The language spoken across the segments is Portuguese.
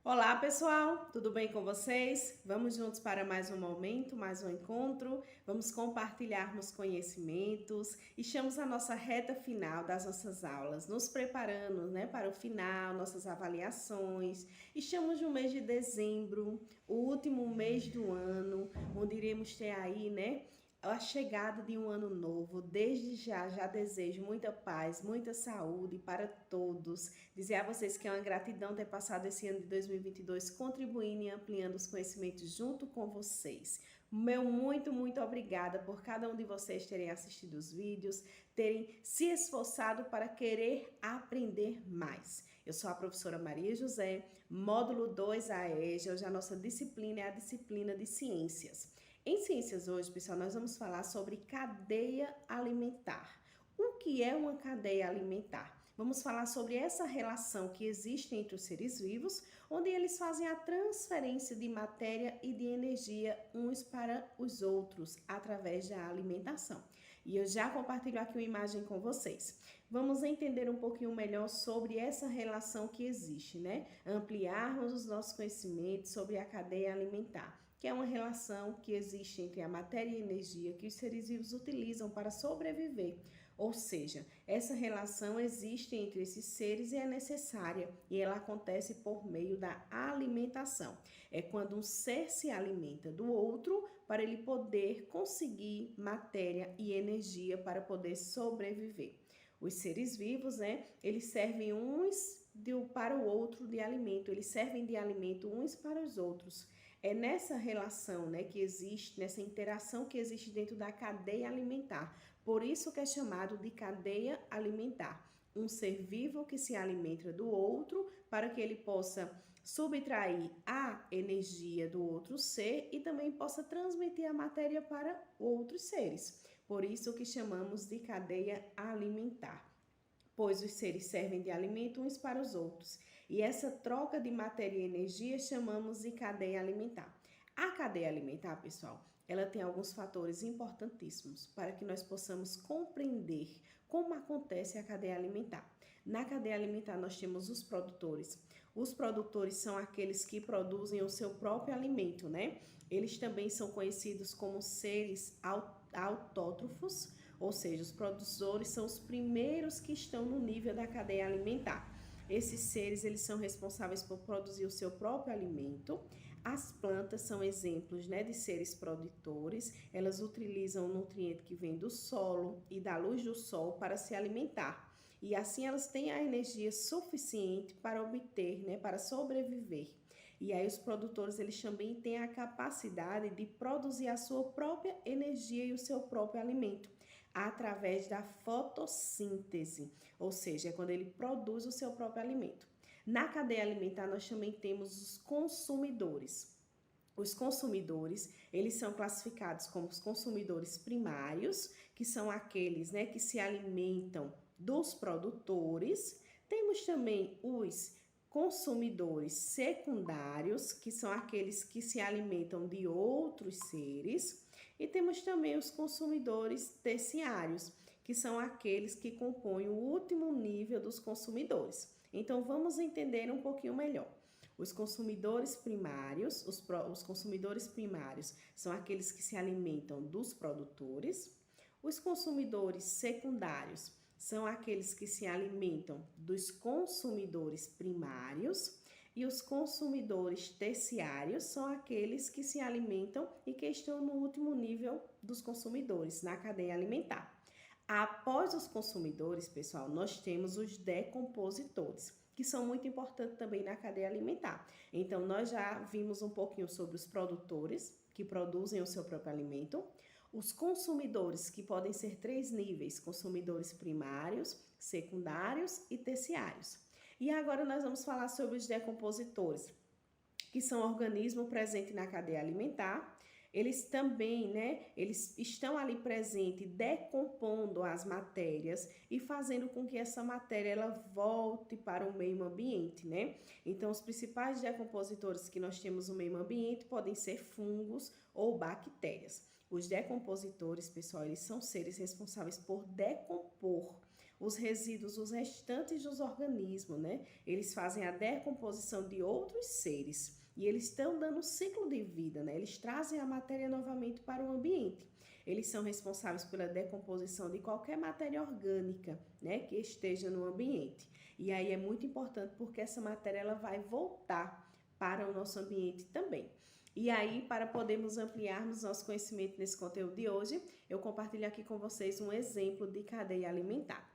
Olá, pessoal, tudo bem com vocês? Vamos juntos para mais um momento, mais um encontro. Vamos compartilharmos conhecimentos e chegamos à nossa reta final das nossas aulas, nos preparando, para o final, nossas avaliações. Estamos no mês de dezembro, o último mês do ano, onde iremos ter aí, a chegada de um ano novo. Desde já desejo muita paz, muita saúde para todos. Dizer a vocês que é uma gratidão ter passado esse ano de 2022 contribuindo e ampliando os conhecimentos junto com vocês. Meu muito obrigada por cada um de vocês terem assistido os vídeos, terem se esforçado para querer aprender mais. Eu sou a professora Maria José, módulo 2 AEJA. Hoje a nossa disciplina é a disciplina de Ciências. Em Ciências hoje, pessoal, nós vamos falar sobre cadeia alimentar. O que é uma cadeia alimentar? Vamos falar sobre essa relação que existe entre os seres vivos, onde eles fazem a transferência de matéria e de energia uns para os outros através da alimentação. E eu já compartilho aqui uma imagem com vocês. Vamos entender um pouquinho melhor sobre essa relação que existe, Ampliarmos os nossos conhecimentos sobre a cadeia alimentar, que é uma relação que existe entre a matéria e a energia que os seres vivos utilizam para sobreviver. Ou seja, essa relação existe entre esses seres e é necessária, e ela acontece por meio da alimentação. É quando um ser se alimenta do outro para ele poder conseguir matéria e energia para poder sobreviver. Os seres vivos, eles servem uns para o outro de alimento, eles servem de alimento uns para os outros. É nessa relação, que existe, nessa interação que existe dentro da cadeia alimentar. Por isso que é chamado de cadeia alimentar. Um ser vivo que se alimenta do outro para que ele possa subtrair a energia do outro ser e também possa transmitir a matéria para outros seres. Por isso que chamamos de cadeia alimentar, pois os seres servem de alimento uns para os outros. E essa troca de matéria e energia chamamos de cadeia alimentar. A cadeia alimentar, pessoal, ela tem alguns fatores importantíssimos para que nós possamos compreender como acontece a cadeia alimentar. Na cadeia alimentar nós temos os produtores. Os produtores são aqueles que produzem o seu próprio alimento, Eles também são conhecidos como seres autótrofos, ou seja, os produtores são os primeiros que estão no nível da cadeia alimentar. Esses seres, eles são responsáveis por produzir o seu próprio alimento. As plantas são exemplos, de seres produtores. Elas utilizam o nutriente que vem do solo e da luz do sol para se alimentar. E assim elas têm a energia suficiente para obter, para sobreviver. E aí os produtores, eles também têm a capacidade de produzir a sua própria energia e o seu próprio alimento através da fotossíntese, ou seja, é quando ele produz o seu próprio alimento. Na cadeia alimentar nós também temos os consumidores. Os consumidores, eles são classificados como os consumidores primários, que são aqueles, que se alimentam dos produtores. Temos também os consumidores secundários, que são aqueles que se alimentam de outros seres. E temos também os consumidores terciários, que são aqueles que compõem o último nível dos consumidores. Então, vamos entender um pouquinho melhor. Os consumidores primários, os consumidores primários são aqueles que se alimentam dos produtores. Os consumidores secundários são aqueles que se alimentam dos consumidores primários. E os consumidores terciários são aqueles que se alimentam e que estão no último nível dos consumidores, na cadeia alimentar. Após os consumidores, pessoal, nós temos os decompositores, que são muito importantes também na cadeia alimentar. Então, nós já vimos um pouquinho sobre os produtores, que produzem o seu próprio alimento, os consumidores, que podem ser 3 níveis: consumidores primários, secundários e terciários. E agora nós vamos falar sobre os decompositores, que são organismos presentes na cadeia alimentar. Eles também, eles estão ali presentes, decompondo as matérias e fazendo com que essa matéria ela volte para o meio ambiente, Então, os principais decompositores que nós temos no meio ambiente podem ser fungos ou bactérias. Os decompositores, pessoal, eles são seres responsáveis por decompor os resíduos, os restantes dos organismos, né? Eles fazem a decomposição de outros seres e eles estão dando um ciclo de vida, né? Eles trazem a matéria novamente para o ambiente. Eles são responsáveis pela decomposição de qualquer matéria orgânica, né, que esteja no ambiente. E aí é muito importante porque essa matéria ela vai voltar para o nosso ambiente também. E aí, para podermos ampliarmos nosso conhecimento nesse conteúdo de hoje, eu compartilho aqui com vocês um exemplo de cadeia alimentar.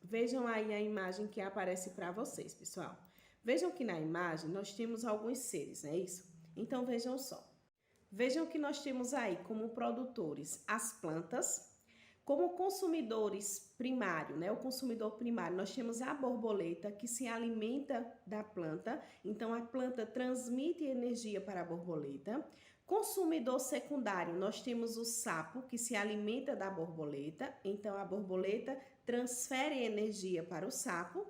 Vejam aí a imagem que aparece para vocês, pessoal. Vejam que na imagem nós temos alguns seres, não é isso? Então vejam só. Vejam que nós temos aí como produtores as plantas, como consumidores primário, né? O consumidor primário, nós temos a borboleta que se alimenta da planta, então a planta transmite energia para a borboleta. Consumidor secundário, nós temos o sapo que se alimenta da borboleta, então a borboleta transfere energia para o sapo.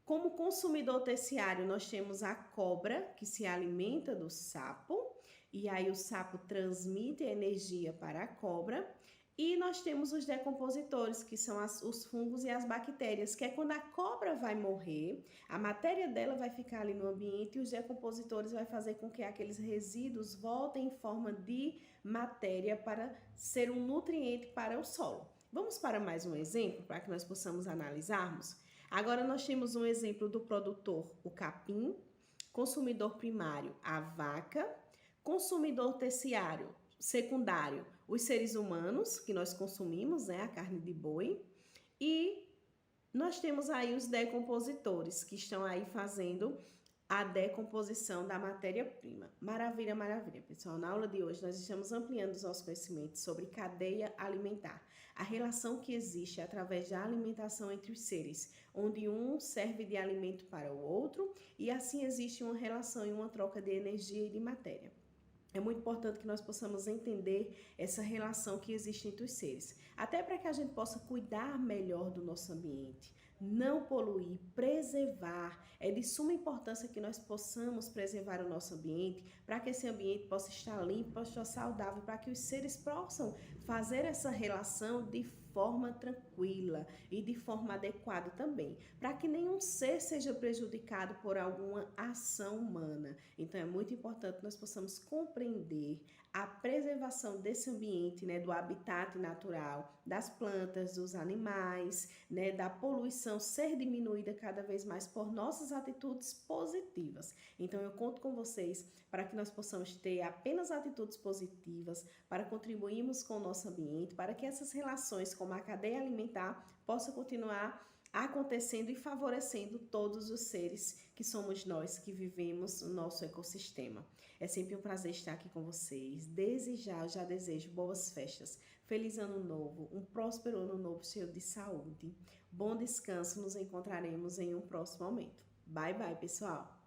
Como consumidor terciário, nós temos a cobra que se alimenta do sapo, e aí o sapo transmite energia para a cobra. E nós temos os decompositores, que são os fungos e as bactérias, que é quando a cobra vai morrer, a matéria dela vai ficar ali no ambiente e os decompositores vai fazer com que aqueles resíduos voltem em forma de matéria para ser um nutriente para o solo. Vamos para mais um exemplo, para que nós possamos analisarmos? Agora nós temos um exemplo do produtor, o capim, consumidor primário, a vaca, consumidor terciário, secundário, os seres humanos que nós consumimos, né, a carne de boi, e nós temos aí os decompositores que estão aí fazendo a decomposição da matéria-prima. Maravilha, maravilha, pessoal. Na aula de hoje nós estamos ampliando os nossos conhecimentos sobre cadeia alimentar, a relação que existe através da alimentação entre os seres, onde um serve de alimento para o outro e assim existe uma relação e uma troca de energia e de matéria. É muito importante que nós possamos entender essa relação que existe entre os seres, até para que a gente possa cuidar melhor do nosso ambiente, não poluir, preservar. É de suma importância que nós possamos preservar o nosso ambiente, para que esse ambiente possa estar limpo, possa estar saudável, para que os seres possam fazer essa relação de forma tranquila e de forma adequada também, para que nenhum ser seja prejudicado por alguma ação humana. Então é muito importante que nós possamos compreender a preservação desse ambiente, né, do habitat natural, das plantas, dos animais, né, da poluição ser diminuída cada vez mais por nossas atitudes positivas. Então eu conto com vocês para que nós possamos ter apenas atitudes positivas, para contribuirmos com o nosso ambiente, para que essas relações como a cadeia alimentar possam continuar acontecendo e favorecendo todos os seres que somos nós que vivemos no nosso ecossistema. É sempre um prazer estar aqui com vocês. Desde já, eu já desejo boas festas, feliz ano novo, um próspero ano novo cheio de saúde. Bom descanso, nos encontraremos em um próximo momento. Bye, bye, pessoal!